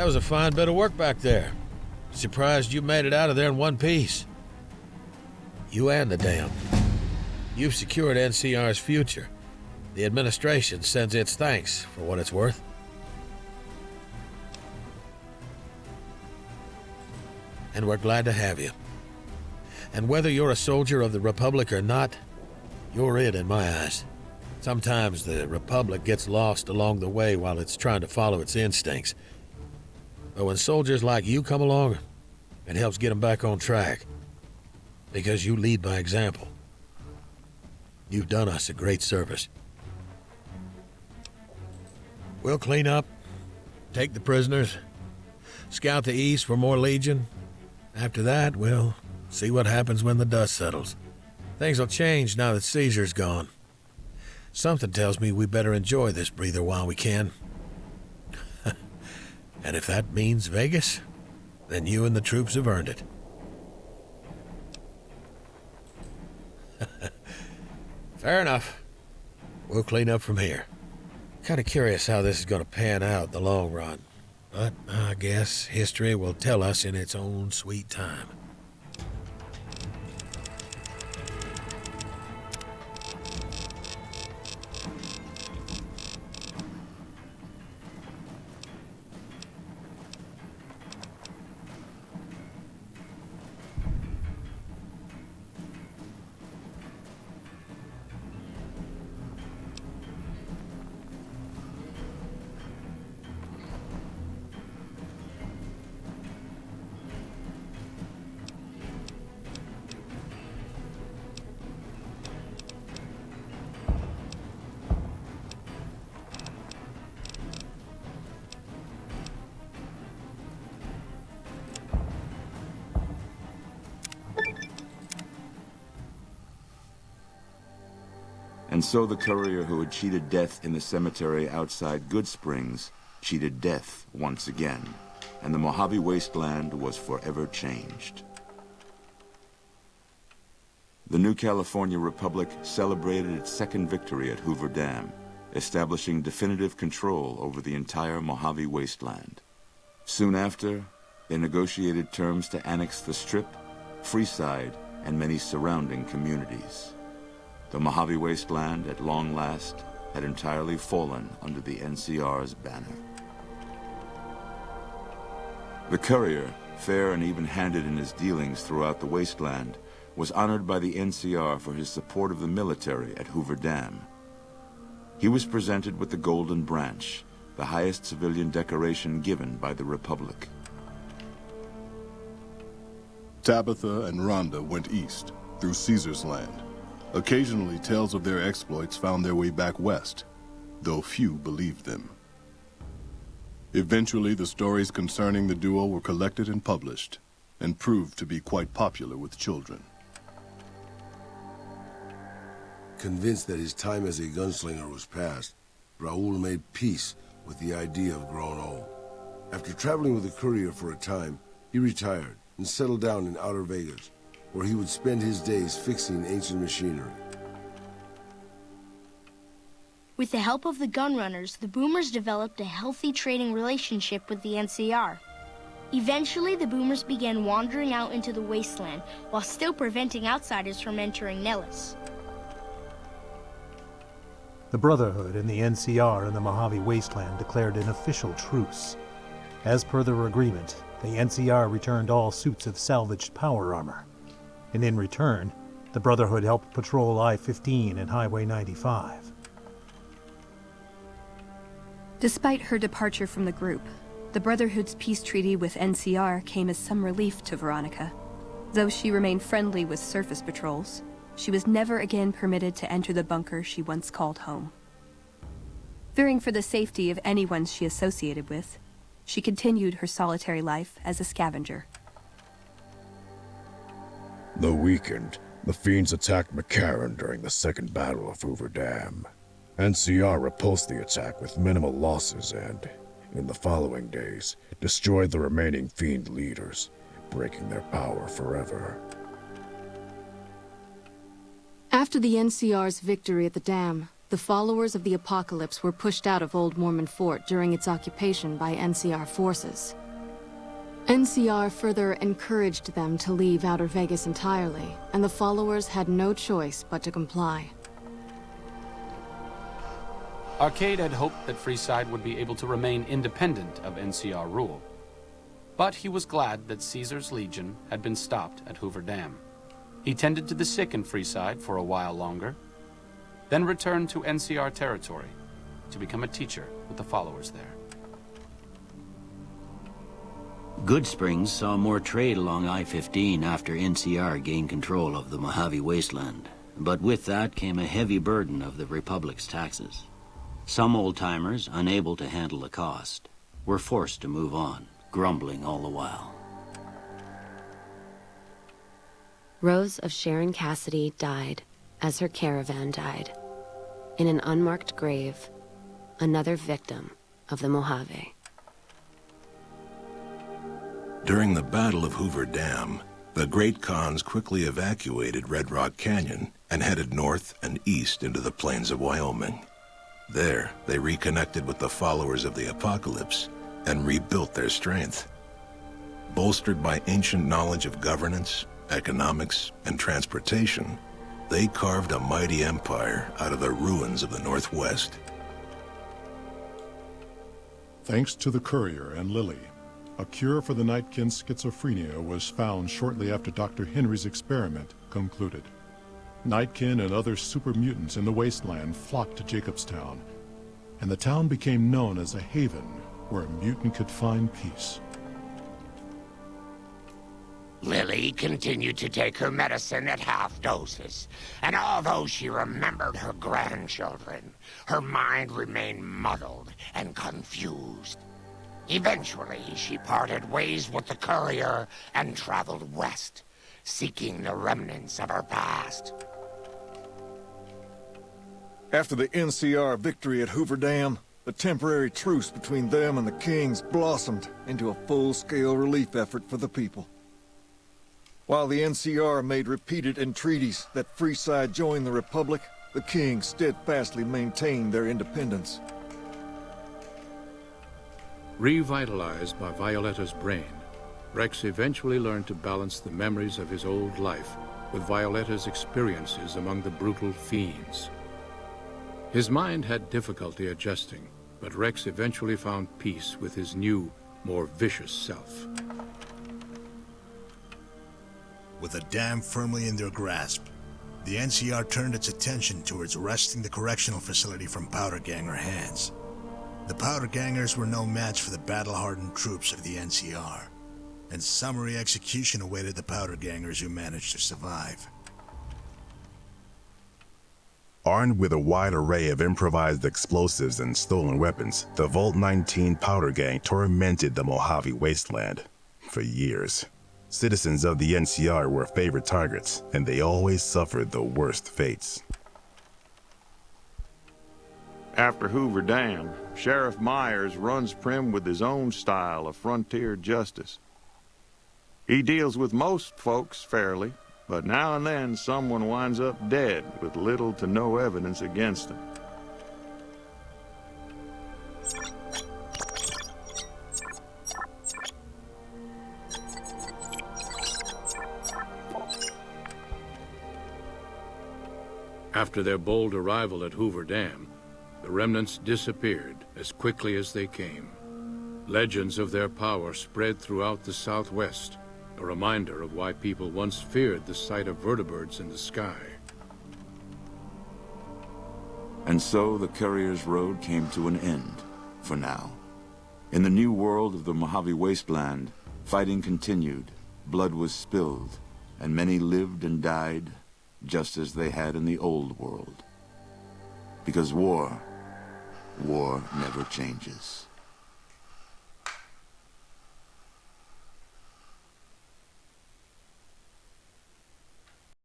That was a fine bit of work back there. Surprised you made it out of there in one piece. You and the dam. You've secured NCR's future. The administration sends its thanks for what it's worth. And we're glad to have you. And whether you're a soldier of the Republic or not, you're it in my eyes. Sometimes the Republic gets lost along the way while it's trying to follow its instincts. But when soldiers like you come along, it helps get them back on track. Because you lead by example. You've done us a great service. We'll clean up, take the prisoners, scout the east for more Legion. After that, we'll see what happens when the dust settles. Things will change now that Caesar's gone. Something tells me we better enjoy this breather while we can. And if that means Vegas, then you and the troops have earned it. Fair enough. We'll clean up from here. Kind of curious how this is going to pan out in the long run. But I guess history will tell us in its own sweet time. And so the courier who had cheated death in the cemetery outside Goodsprings cheated death once again, and the Mojave Wasteland was forever changed. The new California Republic celebrated its second victory at Hoover Dam, establishing definitive control over the entire Mojave Wasteland. Soon after, they negotiated terms to annex the Strip, Freeside, and many surrounding communities. The Mojave Wasteland, at long last, had entirely fallen under the NCR's banner. The courier, fair and even-handed in his dealings throughout the wasteland, was honored by the NCR for his support of the military at Hoover Dam. He was presented with the Golden Branch, the highest civilian decoration given by the Republic. Tabitha and Rhonda went east, through Caesar's land. Occasionally, tales of their exploits found their way back west, though few believed them. Eventually, the stories concerning the duo were collected and published, and proved to be quite popular with children. Convinced that his time as a gunslinger was past, Raul made peace with the idea of growing old. After traveling with the courier for a time, he retired and settled down in Outer Vegas, where he would spend his days fixing ancient machinery. With the help of the Gunrunners, the Boomers developed a healthy trading relationship with the NCR. Eventually, the Boomers began wandering out into the wasteland while still preventing outsiders from entering Nellis. The Brotherhood and the NCR in the Mojave Wasteland declared an official truce. As per their agreement, the NCR returned all suits of salvaged power armor. And in return, the Brotherhood helped patrol I-15 and Highway 95. Despite her departure from the group, the Brotherhood's peace treaty with NCR came as some relief to Veronica. Though she remained friendly with surface patrols, she was never again permitted to enter the bunker she once called home. Fearing for the safety of anyone she associated with, she continued her solitary life as a scavenger. Though weakened, the Fiends attacked McCarran during the Second Battle of Hoover Dam. NCR repulsed the attack with minimal losses and, in the following days, destroyed the remaining Fiend leaders, breaking their power forever. After the NCR's victory at the dam, The followers of the Apocalypse were pushed out of Old Mormon Fort during its occupation by NCR forces. NCR further encouraged them to leave Outer Vegas entirely, and the followers had no choice but to comply. Arcade had hoped that Freeside would be able to remain independent of NCR rule. But he was glad that Caesar's Legion had been stopped at Hoover Dam. He tended to the sick in Freeside for a while longer, then returned to NCR territory to become a teacher with the followers there. Goodsprings saw more trade along I-15 after NCR gained control of the Mojave Wasteland, but with that came a heavy burden of the Republic's taxes. Some old-timers, unable to handle the cost, were forced to move on, grumbling all the while. Rose of Sharon Cassidy died as her caravan died. In an unmarked grave, another victim of the Mojave. During the Battle of Hoover Dam, the Great Khans quickly evacuated Red Rock Canyon and headed north and east into the plains of Wyoming. There, they reconnected with the followers of the Apocalypse and rebuilt their strength. Bolstered by ancient knowledge of governance, economics, and transportation, they carved a mighty empire out of the ruins of the Northwest. Thanks to the Courier and Lily, a cure for the Nightkin's schizophrenia was found shortly after Dr. Henry's experiment concluded. Nightkin and other super mutants in the wasteland flocked to Jacobstown, and the town became known as a haven where a mutant could find peace. Lily continued to take her medicine at half doses, and although she remembered her grandchildren, her mind remained muddled and confused. Eventually, she parted ways with the Courier and traveled west, seeking the remnants of her past. After the NCR victory at Hoover Dam, the temporary truce between them and the Kings blossomed into a full-scale relief effort for the people. While the NCR made repeated entreaties that Freeside join the Republic, the Kings steadfastly maintained their independence. Revitalized by Violetta's brain, Rex eventually learned to balance the memories of his old life with Violetta's experiences among the brutal fiends. His mind had difficulty adjusting, but Rex eventually found peace with his new, more vicious self. With the dam firmly in their grasp, the NCR turned its attention towards wresting the correctional facility from Powder Ganger hands. The Powder Gangers were no match for the battle-hardened troops of the NCR, and summary execution awaited the Powder Gangers who managed to survive. Armed with a wide array of improvised explosives and stolen weapons, the Vault 19 Powder Gang tormented the Mojave Wasteland for years. Citizens of the NCR were favorite targets, and they always suffered the worst fates. After Hoover Dam, Sheriff Myers runs Primm with his own style of frontier justice. He deals with most folks fairly, but now and then someone winds up dead with little to no evidence against them. After their bold arrival at Hoover Dam, the remnants disappeared as quickly as they came. Legends of their power spread throughout the Southwest, a reminder of why people once feared the sight of vertibirds in the sky. And so the Courier's road came to an end, for now. In the new world of the Mojave Wasteland, fighting continued, blood was spilled, and many lived and died just as they had in the old world. Because war never changes.